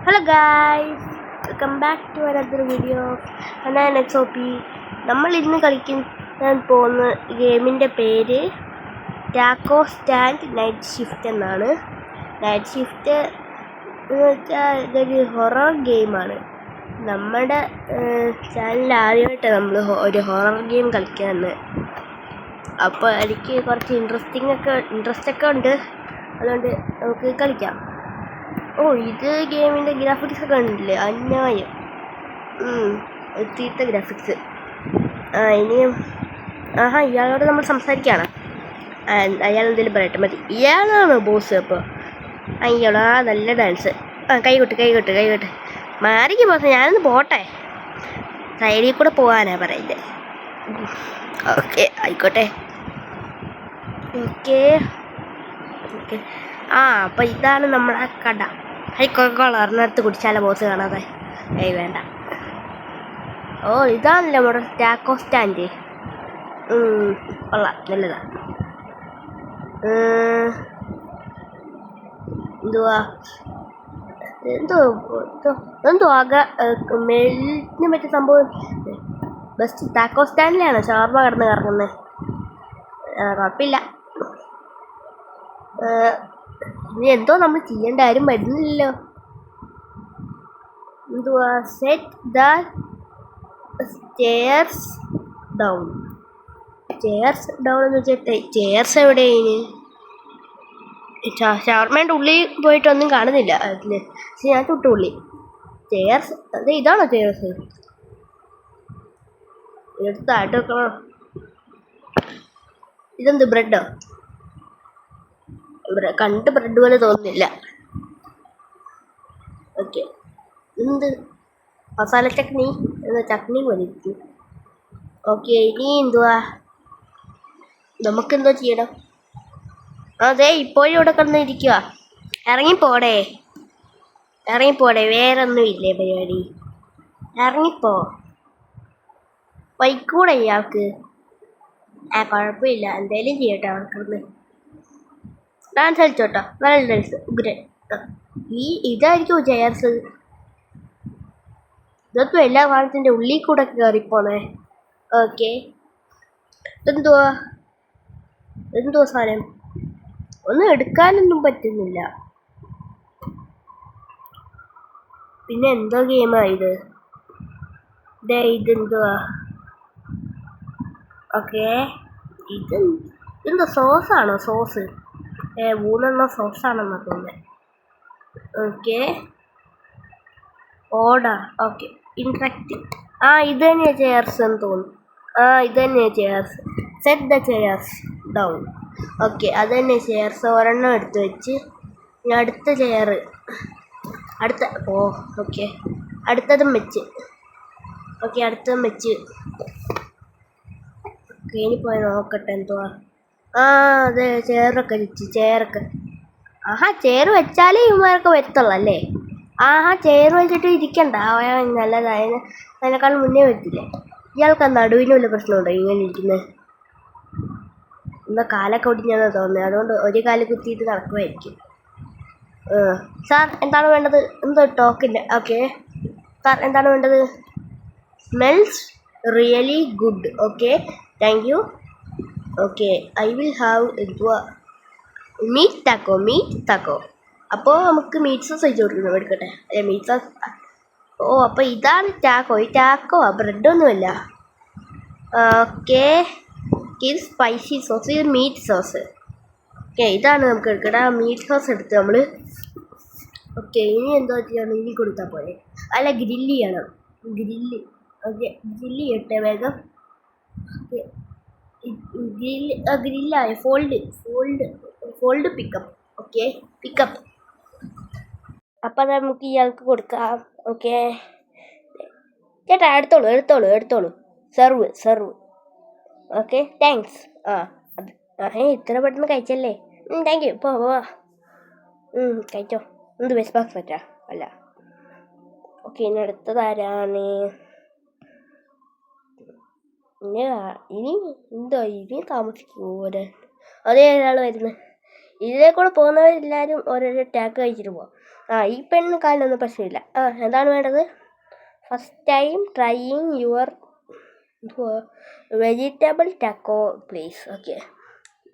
Hello guys, welcome back to another video. ഞാൻ XOP. നമ്മൾ ഇന്ന് കളിക്കാൻ പോകുന്ന ഗെയിമിൻ്റെ പേര് ടാക്കോ സ്റ്റാൻഡ് നൈറ്റ് ഷിഫ്റ്റ് എന്നാണ്. നൈറ്റ് ഷിഫ്റ്റ് എന്ന് വെച്ചാൽ ഇതൊരു ഹൊറർ ഗെയിമാണ്. നമ്മുടെ ചാനലിൽ ആദ്യമായിട്ടാണ് നമ്മൾ ഒരു ഹൊറർ ഗെയിം കളിക്കുന്നത്. അപ്പോൾ എനിക്ക് കുറച്ച് ഇൻട്രസ്റ്റൊക്കെ ഉണ്ട്. അതുകൊണ്ട് നമുക്ക് കളിക്കാം. ഇത് ഗെയിമിൻ്റെ ഗ്രാഫിക്സ് ഒക്കെ ഉണ്ടല്ലേ, അന്യായം. തീർത്ത ഗ്രാഫിക്സ്. ഇനിയും ഇയാളോട് നമ്മൾ സംസാരിക്കുകയാണ്. അയാൾ എന്തെങ്കിലും പറയട്ടെ, മതി. ഇയാളാണോ ബോസ്? അപ്പോൾ അയ്യോടാ, നല്ല ഡാൻസ്. കൈകൊട്ട് മാറിക്ക് ബോസ്, ഞാനൊന്ന് പോട്ടെ. സൈഡിൽ കൂടെ പോകാനാ പറയുന്നത്. ഓക്കെ, ആയിക്കോട്ടെ. ഓക്കെ. അപ്പോൾ ഇതാണ് നമ്മളെ കട. കൊക്കോളറിനടുത്ത് കുടിച്ചാലോ ബോസ് കാണാതെ? വേണ്ട. ഇതാണല്ലേ നമ്മുടെ ടാക്കോ സ്റ്റാൻഡ്. കൊള്ളാം, നല്ലതാ. എന്തോ ആകെ മെല്ലിന് പറ്റിയ സംഭവം. ബെസ്റ്റ് ടാക്കോ സ്റ്റാൻഡിലാണ് ഷവർമ്മ കിടന്ന് കറങ്ങുന്നത്. കുഴപ്പമില്ല. ഇനി എന്തോ നമ്മൾ ചെയ്യേണ്ട ആരും വരുന്നില്ലല്ലോ. Set the stairs down. എന്ന് വെച്ചാൽ ചെയർസ് എവിടെയാണ്? ഷവർമേൻ്റെ ഉള്ളിൽ പോയിട്ടൊന്നും കാണുന്നില്ല അതിൽ. പക്ഷെ ഞാൻ തൊട്ടുള്ളി ചെയർസ്. ഇതാണോ ചെയർസ്? എടുത്തായിട്ട് വെക്കണം. ഇതെന്ത് ബ്രെഡോ? കണ്ട് ബ്രെഡ് പോലെ തോന്നുന്നില്ല. ഓക്കെ, എന്ത് മസാല ചട്നി എന്ന ചട്നി പോലെ ഇരിക്കും. ഓക്കെ, ഇനി എന്തുവാ നമുക്കെന്തോ ചെയ്യണം? അതെ, ഇപ്പോഴും ഇവിടെ കിടന്നിരിക്കുക. ഇറങ്ങിപ്പോടെ, വേറൊന്നും ഇല്ലേ പരിപാടി? ഇറങ്ങിപ്പോ. വൈക്കൂടെ ഇയാൾക്ക്? കുഴപ്പമില്ല, എന്തേലും ചെയ്യട്ടെ. അവിടെ കിടന്ന് ഡാൻസ് കളിച്ചോട്ടോ, നല്ല ഡാൻസ്, ഉഗ്രൻ. ഇതായിരിക്കും ചെയർസ്. ഇതൊക്കെ എല്ലാ വാഹനത്തിൻ്റെ ഉള്ളിൽ കൂടെ കയറിപ്പോണേ. ഓക്കെ, എന്തുവാ സാധനം? ഒന്നും എടുക്കാനൊന്നും പറ്റുന്നില്ല. പിന്നെ എന്തോ ഗെയിമാ ഇത്? ഇതെന്തുവാ? ഓക്കെ, ഇതെന്തോ സോസാണോ? സോസ് 3 സോസാണെന്നാ തോന്നുന്നത്. Okay, order. Okay, interactive. ഇത് തന്നെയാണ് ചെയർസ് എന്ന് തോന്നുന്നു. ഇത് തന്നെയാണ് chairs. Set the chairs down. Okay, അത് തന്നെ ചെയർസ്. ഒരെണ്ണം എടുത്ത് വെച്ച് അടുത്ത ചെയർ ഓക്കെ, അടുത്തതും വെച്ച്. ഓക്കെ, ഇനി പോയി നോക്കട്ടെ എന്തുവാ. അതെ, ചെയറൊക്കെ വെച്ച്. ചെയർ വെച്ചാലേ ഇവന്മാരൊക്കെ വരത്തുള്ളൂ അല്ലേ? ചെയർ വെച്ചിട്ട് ഇരിക്കണ്ട. നല്ലതായ അതിനേക്കാൾ മുന്നേ വരത്തില്ലേ? ഇയാൾക്ക് നടുവിന് വല്ല പ്രശ്നമുണ്ടോ ഇങ്ങനെ ഇരിക്കുന്നത്? കാലൊക്കെ ഒടിഞ്ഞാന്ന് തോന്നുന്നത്. അതുകൊണ്ട് ഒരു കാല് കുത്തിയിട്ട് നടക്കുമായിരിക്കും. സാർ, എന്താണ് വേണ്ടത്? എന്തോ ടോക്കില്ല. ഓക്കെ സാർ, എന്താണ് വേണ്ടത്? Smells really good. Okay, thank you. Okay, I will have എന്തുവാ മീറ്റ് താക്കോ. അപ്പോൾ നമുക്ക് മീറ്റ് സോസ് അയച്ചു കൊടുക്കുന്നു. എടുക്കട്ടെ. Meat sauce. അപ്പോൾ ഇതാണ് ടാക്കോ. ഈ ടാക്കോ ബ്രെഡൊന്നുമല്ല. ഓക്കെ, ഇത് സ്പൈസി സോസ്, ഇത് മീറ്റ് സോസ്. ഓക്കെ, ഇതാണ് നമുക്ക് എടുക്കട്ടെ. മീറ്റ് സോസ് എടുത്ത് നമ്മൾ. ഓക്കെ, ഇനി എന്തോ ചെയ്യണം? ഇനി കൊടുത്താൽ പോലെ. അല്ല, ഗ്രില്ല് ചെയ്യണം. ഓക്കെ, ഗ്രില്ല് ചെയ്യട്ടെ വേഗം. ഓക്കെ, ഗ്രില്ലായി. Fold pickup. Okay, pickup. അപ്പം നമുക്ക് ഇയാൾക്ക് കൊടുക്കാം. ഓക്കെ ചേട്ടാ, എടുത്തോളൂ. സെർവ്. Okay, thanks. ഇത്ര പെട്ടെന്ന് കഴിച്ചല്ലേ? Thank you. പോവാ. കഴിച്ചോ. എന്ത് ബെസ്റ്റ് ബാക്സ് പറ്റാ? അല്ല. ഓക്കെ, ഇനി അടുത്തതാരാണ്? ഇനി താമസിക്കുമോ? അതേ ഒരാൾ വരുന്നത്. ഇതിലെ കൂടെ പോകുന്നവരെല്ലാവരും ഓരോരോ ടാക്ക് കഴിച്ചിട്ട് പോവാം. ഈ പെണ്ണ് കാലിനൊന്നും പ്രശ്നമില്ല. എന്താണ് വേണ്ടത്? First time trying your vegetable taco please. Okay,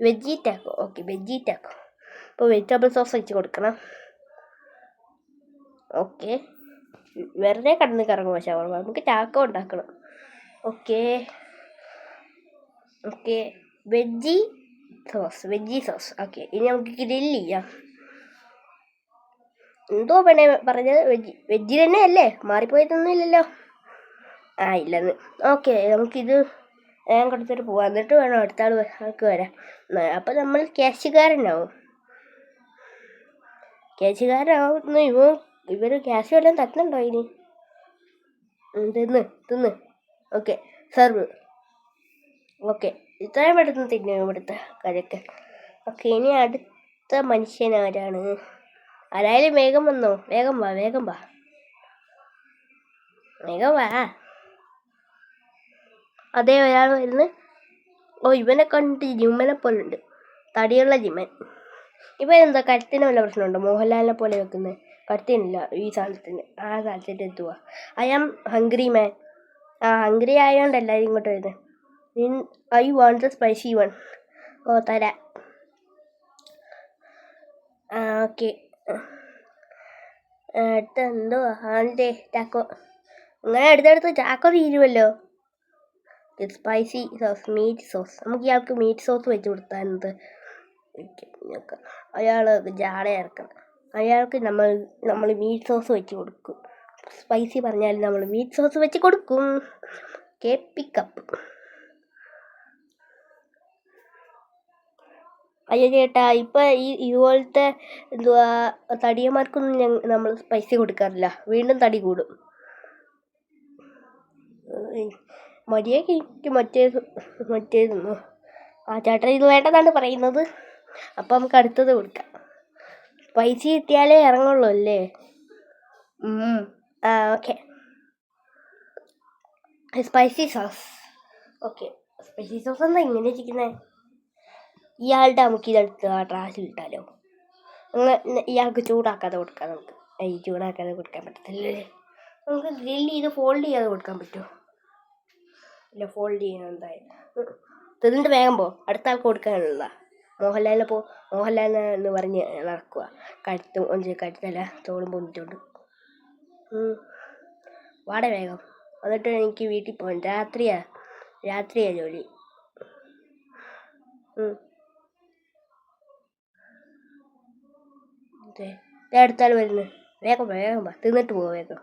veggie taco. Okay, veggie taco. ഇപ്പോൾ വെജിറ്റബിൾ സോസ് വെച്ച് കൊടുക്കണം. ഓക്കെ, വെറുതെ കടന്ന് കറങ്ങുമോ ഷവർമ? നമുക്ക് ടാക്കോ ഉണ്ടാക്കണം. Okay okay, veggie sauce. Okay, ഇനി നമുക്ക് ഗ്രില്ല് ചെയ്യാം. എന്തോ പെണ്ണെ പറഞ്ഞത്? വെജ് തന്നെ അല്ലേ? മാറിപ്പോയിട്ടൊന്നുമില്ലല്ലോ. ഇല്ലെന്ന്. ഓക്കെ, നമുക്കിത് ഞാൻ കൊടുത്തിട്ട് പോവാം. എന്നിട്ട് വേണം അടുത്ത ആൾക്ക് വരാം. അപ്പം നമ്മൾ ക്യാഷുകാരനാവും. ഇവർ ക്യാഷ് വല്ലതും തട്ടുന്നുണ്ടോ ഇനി? തിന്ന്. Okay, serve. ഓക്കെ, ഇത്രയും പെട്ടെന്ന് തിന്നും ഇവിടുത്തെ കാര്യമൊക്കെ. ഓക്കെ, ഇനി അടുത്ത മനുഷ്യൻ ആരാണ്? ആരായാലും വേഗം വന്നോ. വേഗം വാ. അതേ, ഒരാൾ വരുന്നു. ഇവനെ കണ്ടിട്ട് ജിമ്മനെ പോലെ ഉണ്ട്. തടിയുള്ള ജിമ്മൻ. ഇവൻ എന്താ കഴുത്തിന് വല്ല പ്രശ്നമുണ്ടോ? മോഹൻലാലിനെ പോലെ വെക്കുന്നത്. കഴുത്തിനില്ല ഈ സാധനത്തിന്. ആ സാധനത്തിൻ്റെ എന്തുവാ? I am hungry man. Hungry ആയതുകൊണ്ട് എല്ലാവരും ഇങ്ങോട്ട് വരുന്നത്. I want the spicy one. തരാം. ഓക്കെ, അടുത്ത എന്തുവാ? ടാക്കോ. അങ്ങനെ അടുത്തടുത്ത് ടാക്കോ തീരുമല്ലോ. Spicy sauce, meat sauce. നമുക്ക് ഇയാൾക്ക് മീറ്റ് സോസ് വെച്ച് കൊടുത്താൽ അയാൾ ജാട ഇറക്കണം. അയാൾക്ക് നമ്മൾ മീറ്റ് സോസ് വെച്ച് കൊടുക്കും. സ്പൈസി പറഞ്ഞാൽ നമ്മൾ മീറ്റ് സോസ് വെച്ച് കൊടുക്കും. Okay, pickup. അയ്യോ ചേട്ടാ, ഇപ്പം ഇതുപോലത്തെ എന്തുവാ തടിയന്മാർക്കൊന്നും നമ്മൾ സ്പൈസി കൊടുക്കാറില്ല. വീണ്ടും തടി കൂടും. മര്യാദയ്ക്ക് മറ്റേതൊന്നു. ചേട്ടൻ ഇത് വേണ്ടതാണ് പറയുന്നത്. അപ്പം നമുക്ക് അടുത്തത് കൊടുക്കാം. സ്പൈസി കിട്ടിയാലേ ഇറങ്ങുള്ളൂ അല്ലേ? Okay, spicy sauce. Okay, spicy sauce എന്താ ഇങ്ങനെ ഇരിക്കുന്നത്? ഇയാളുടെ നമുക്ക് ഇതെടുത്ത് ട്രാഷിലിട്ടാലോ? ഇയാൾക്ക് ചൂടാക്കാതെ കൊടുക്കാം നമുക്ക്. ചൂടാക്കാതെ കൊടുക്കാൻ പറ്റത്തില്ലേ? നമുക്ക് ഗ്രില്ല് ചെയ്ത് ഫോൾഡ് ചെയ്യാതെ കൊടുക്കാൻ പറ്റുമോ? ഇല്ല, ഫോൾഡ് ചെയ്യണം എന്തായാലും. തിന്നിട്ട് വേഗം പോ, അടുത്ത ആൾക്ക് കൊടുക്കാനുള്ള. മോഹൻലാലിനെ പറഞ്ഞ് നടക്കുക. കഴുത്തല്ല തോളും പൊന്നിട്ടുണ്ട്. വാടേ വേഗം. എന്നിട്ട് എനിക്ക് വീട്ടിൽ പോകാൻ. രാത്രിയാ ജോലി. അടുത്താൾ വരുന്നു. വേഗം വാ, തിന്നിട്ട് പോവാ വേഗം.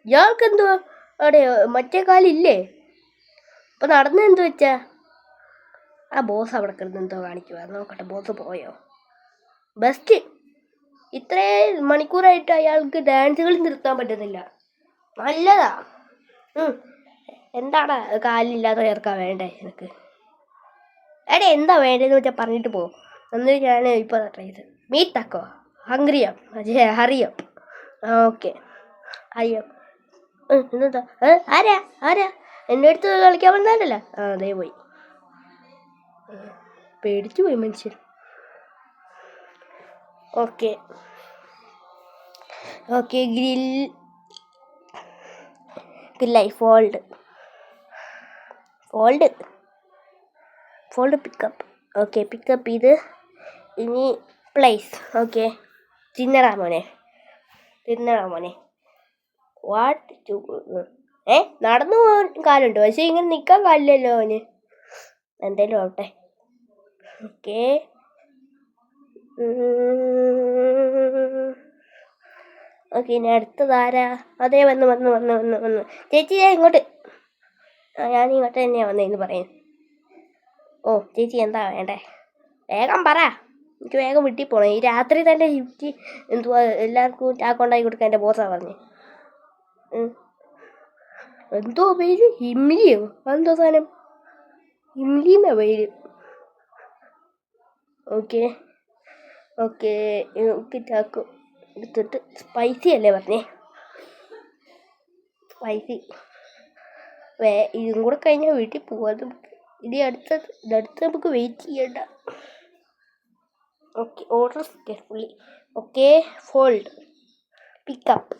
ഇയാൾക്ക് എന്തുവാ അവിടെ മറ്റേ കാലില്ലേ? ഇപ്പം നടന്നു എന്ത് വെച്ചാ? ബോസ് അവിടെ കിടന്ന് എന്തോ കാണിക്കുക. നോക്കട്ടെ, ബോസ് പോയോ? ബെസ്റ്റ്. ഇത്രയും മണിക്കൂറായിട്ട് അയാൾക്ക് ഡാൻസുകൾ നിർത്താൻ പറ്റത്തില്ല. നല്ലതാ. എന്താണ് കാലില്ലാത്ത ചേർക്കാൻ വേണ്ടേ എനിക്ക്? എന്താ വേണ്ടതെന്ന് വെച്ചാൽ പറഞ്ഞിട്ട് പോ. എന്നിട്ട് ഞാൻ ഇപ്പോൾ ട്രൈ ചെയ്ത് മീറ്റ് ടാക്കോ. ഹറിയം. ഓക്കെ, ഹറിയം. എന്താ? ആരാ എൻ്റെ അടുത്ത് കളിക്കാൻ വന്നാലല്ല? അതേ പോയി. പേടിച്ചു പോയി മനുഷ്യൻ. ഓക്കെ, ഗ്രില്ലായി. Fold pickup. ഓക്കെ, പിക്കപ്പ് ചെയ്ത് ഇനി പ്ലേസ്. ഓക്കെ, തിന്നടാ മോനെ. നടന്നു പോകാൻ കാലുണ്ട്, പക്ഷെ ഇങ്ങനെ നിൽക്കാൻ കാലില്ലല്ലോ അവന്. എന്തായാലും ആവട്ടെ. ഓക്കെ, ഇനി അടുത്തതാരാ? അതേ വന്ന്. ചേച്ചി ഇങ്ങോട്ട്. ഞാനിങ്ങോട്ട് തന്നെയാണ് വന്നതെന്ന് പറയുന്നു. ചേച്ചി എന്താ വേണ്ടേ? വേഗം പറ, എനിക്ക് വേഗം വീട്ടിൽ പോകണം. ഈ രാത്രി തന്നെ ഷിഫ്റ്റ് എന്തുവാ എല്ലാവർക്കും ചാക്കൊണ്ടായി കൊടുക്കാൻ എൻ്റെ ബോസാണ് പറഞ്ഞത്. എന്തോ പേര്? ഹിംലിയോ? അതെന്തോ സാധനം? ഹിംലിന്നാ പേര്. ഓക്കെ, ചാക്കോ എടുത്തിട്ട് സ്പൈസി അല്ലേ പറഞ്ഞേ? സ്പൈസി. ഇതും കൂടെ കഴിഞ്ഞാൽ വീട്ടിൽ പോവാം നമുക്ക്. അടുത്ത് നമുക്ക് വെയിറ്റ് ചെയ്യണ്ട. Okay, order carefully. Okay fold pickup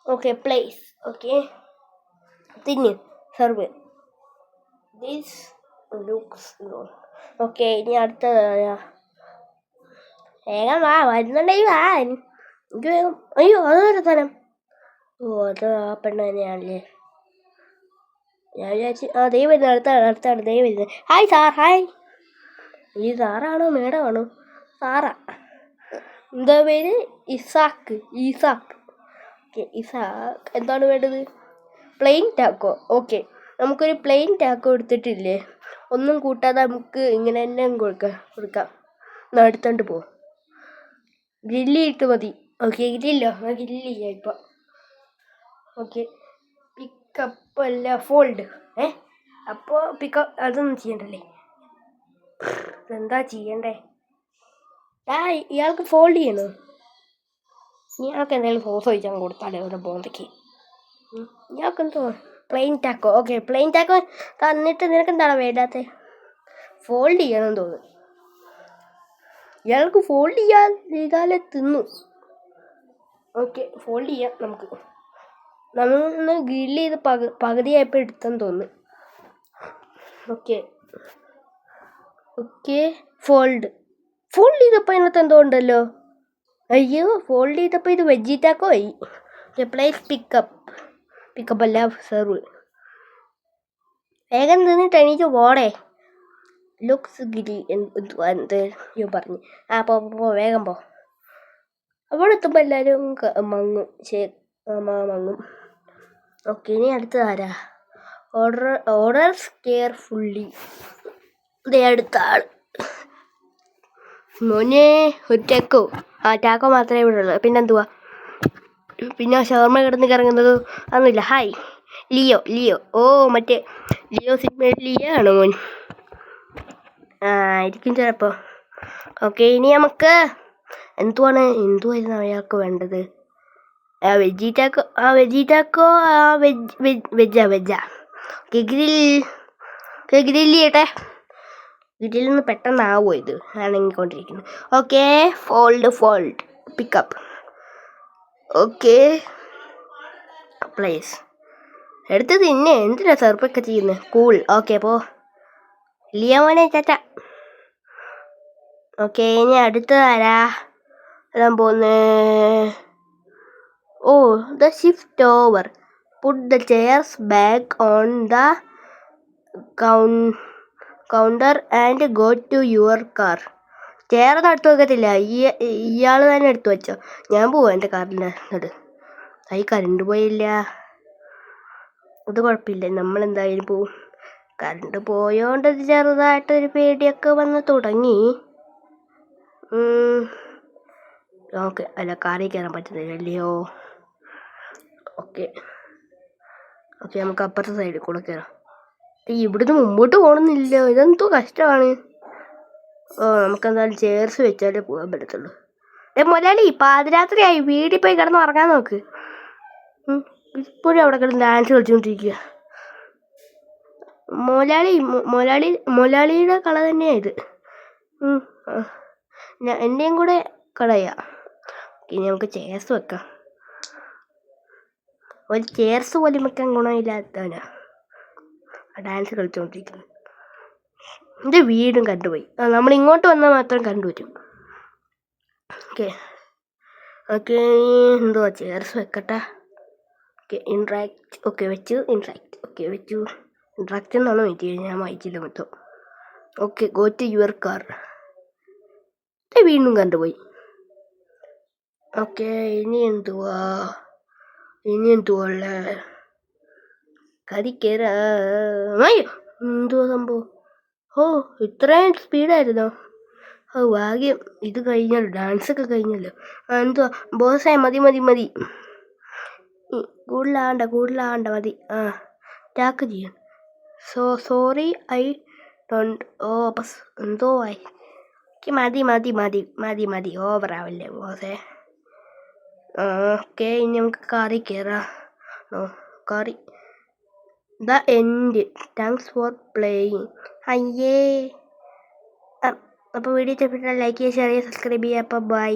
okay place okay തിന്ന് സർവ് ദിസ് ലുക്സ് ഓക്കെ ഇനി അടുത്തത് വേഗം വാ വരുന്നുണ്ടെങ്കിൽ വാ എനിക്ക് വേഗം അയ്യോ അതൊരു സ്ഥലം ഓ അത് ആ പെണ്ണ് തന്നെയാണല്ലേ ഞാൻ വിചാരിച്ചു ആ ദൈവം വരുന്നത് അടുത്താണ് ദൈവം വരുന്നത് ഹായ് സാർ ഹായ് ഈ സാറാണോ മേഡമാണോ സാറാ എന്താ പേര് ഇസാക്ക് ഓക്കെ ഇസാക്ക് എന്താണ് വേണ്ടത് പ്ലെയിൻ ടാക്കോ ഓക്കെ നമുക്കൊരു പ്ലെയിൻ ടാക്കോ എടുത്തിട്ടില്ലേ ഒന്നും കൂട്ടാതെ നമുക്ക് ഇങ്ങനെ തന്നെ കൊടുക്കാം എന്നാൽ എടുത്തോണ്ട് പോ ഗ്രില്ല് ഇട്ട് മതി ഓക്കെ ഗ്രില്ലോ ഗ്രില്ല് ചെയ്യാം ഇപ്പം ഓക്കെ പിക്കപ്പ് അല്ല ഫോൾഡ് അപ്പോൾ പിക്കപ്പ് അതൊന്നും ചെയ്യണ്ടല്ലേ എന്താ ചെയ്യണ്ടേ ഇയാൾക്ക് ഫോൾഡ് ചെയ്യണോ ഇയാൾക്ക് എന്തെങ്കിലും സോസ് ഒഴിച്ചാൽ കൊടുത്താലേ ഒരു ബോന്തയ്ക്ക് ഇയാൾക്ക് എന്തോ plain taco okay plain taco തന്നിട്ട് നിനക്ക് എന്താണ് വേണ്ടാത്ത ഫോൾഡ് ചെയ്യണമെന്ന് തോന്നുന്നു ഇയാൾക്ക് ഫോൾഡ് ചെയ്താലേ തിന്നു ഓക്കെ ഫോൾഡ് ചെയ്യാം നമ്മളൊന്ന് ഗ്രില്ല് ചെയ്ത് പകുതിയായപ്പോൾ എടുത്തെന്ന് തോന്നുന്നു ഓക്കെ ഫോൾഡ് ചെയ്തപ്പോൾ അതിനകത്ത് എന്തോ ഉണ്ടല്ലോ അയ്യോ ഫോൾഡ് ചെയ്തപ്പോൾ ഇത് വെജി ടാക്കോ ആയി പ്ലേസ് പിക്കപ്പ് അല്ല സെർവ് വേഗം നിന്നിട്ട് എനിക്ക് പോടേ ലുക്സ് ഗിരി എന്ത് പറഞ്ഞു പോ വേഗം പോ അവിടെ എത്തുമ്പോൾ എല്ലാവരും മങ്ങും മങ്ങും ഓക്കെ ഇനി അടുത്തതാരാ ഓർഡർ കെയർഫുള്ളി ഇതേ അടുത്ത ആൾ മോനെ ഒരു ടാക്കോ മാത്രമേ ഇവിടെ ഉള്ളൂ പിന്നെന്തുവാ പിന്നെ ഷവർമ്മ കിടന്ന് കറങ്ങുന്നത് അതൊന്നുമില്ല ഹായ് ലിയോ ഓ മറ്റേ ലിയോ സിഗ്മേറ്റ് ലിയോ ആണോ മോൻ ആയിരിക്കും ചിലപ്പോൾ ഓക്കെ ഇനി നമുക്ക് എന്തുവായിരുന്നു അയാൾക്ക് വേണ്ടത് വെജി ടാക്കോ വെജാ ഗ്രില്ല് ചെയ്യട്ടെ ഗ്രില്ലിൽ നിന്ന് പെട്ടെന്നാവോ ഇത് ആണെങ്കിക്കൊണ്ടിരിക്കുന്നത് okay fold pickup okay place എടുത്ത് തിന്നെ എന്തിനാ സെർപ്പൊക്കെ ചെയ്യുന്നത് കൂൾ ഓക്കെ പോ ലിയോനെ ചാച്ച ഓക്കെ ഇനി അടുത്തതാരാ എല്ലാം പോന്നേ oh the shift over put the chairs back on the counter and go to your car ചെയറൊന്നും എടുത്തു വെക്കത്തില്ല ഇയാൾ തന്നെ എടുത്തു വെച്ചോ ഞാൻ പോവാം എൻ്റെ കാറിൻ്റെ കറണ്ട് പോയില്ല അത് കുഴപ്പമില്ല നമ്മളെന്തായാലും പോവും കറണ്ട് പോയോണ്ട് ചെറുതായിട്ടൊരു പേടിയൊക്കെ വന്ന് തുടങ്ങി ഓക്കെ അല്ല കാറിൽ കയറാൻ പറ്റുന്നില്ലല്ലയോ ഓക്കെ നമുക്ക് അപ്പുറത്തെ സൈഡിൽ കൂടെ കയറാം ഇവിടുന്ന് മുമ്പോട്ട് പോകണമെന്നില്ല ഇതെന്തോ കഷ്ടമാണ് നമുക്കെന്തായാലും ചെയർസ് വെച്ചാലേ പോകാൻ പറ്റത്തുള്ളൂ മുതലാളി പാതിരാത്രിയായി വീട്ടിൽ പോയി കിടന്ന് ഉറങ്ങാൻ നോക്ക് ഇപ്പോഴും അവിടെ കിടന്ന് ഡാൻസ് കളിച്ചുകൊണ്ടിരിക്കുക മുതലാളിയുടെ കള തന്നെയാണ് ഇത് എൻ്റെയും കൂടെ കളയാ ഇനി നമുക്ക് ചെയർസ് വെക്കാം ഒരു ചെയർസ് പോലും വെക്കാൻ ഗുണമില്ലാത്തവനാ ഡാൻസ് കളിച്ചുകൊണ്ടിരിക്കുന്നത് എൻ്റെ വീടും കണ്ടുപോയി നമ്മൾ ഇങ്ങോട്ട് വന്നാൽ മാത്രം കണ്ടുവരും ഓക്കെ എന്തുവാ ചെയർസ് വെക്കട്ടെ വെച്ചു ഇൻട്രാക്റ്റ് എന്നാണോ എനിക്ക് ഞാൻ വായിച്ചില്ല മൊത്തം okay go to your car വീണ്ടും കണ്ടുപോയി ഓക്കെ ഇനി എന്തുവാ ഉള്ള കറിക്കേറാ എന്തുവാ സംഭവം ഇത്രയും സ്പീഡായിരുന്നോ ഭാഗ്യം ഇത് കഴിഞ്ഞല്ലോ ഡാൻസൊക്കെ കഴിഞ്ഞല്ലോ എന്തുവാ ബോസേ മതി കൂടുതലാണ്ട മതി ടാക്ക് ചെയ്യാം സോറി ഐ ഡോണ്ട് എന്തോ ആയി മതി ഓവറാവല്ലേ ബോസേ ഓക്കെ ഇനി നമുക്ക് കാറിൽ കയറാം the end thanks for playing അയ്യേ അപ്പോൾ വീഡിയോ ഇഷ്ടപ്പെട്ടാൽ ലൈക്ക് ചെയ്യുക, ഷെയർ ചെയ്യുക, സബ്സ്ക്രൈബ് ചെയ്യുക. അപ്പോൾ ബൈ.